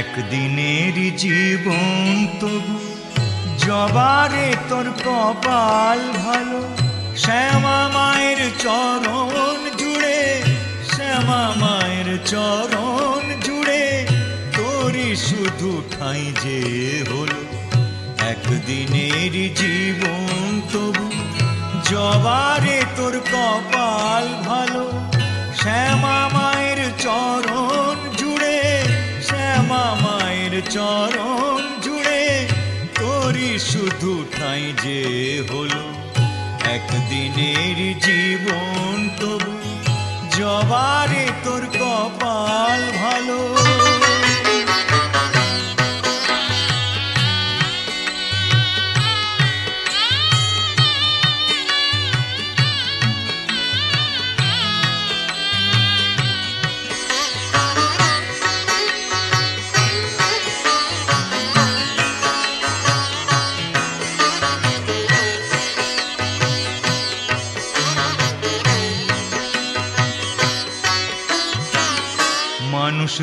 একদিনেরই জীবন তবু জবারে তোর কপাল ভালো। শ্যামা মায়ের চরণ জুড়ে, শ্যামা মায়ের চরণ জুড়ে তোরই শুধু ঠাঁই যে হলো। একদিনেরই জীবন তবু জবারে তোর কপাল ভালো। শ্যামা মায়ের চরণ জুড়ে, শ্যামা মায়ের চরণ জুড়ে তোরই শুধু ঠাঁই যে হলো। একদিনের জীবন তবু জবারে তোর কপাল ভালো। মানুষ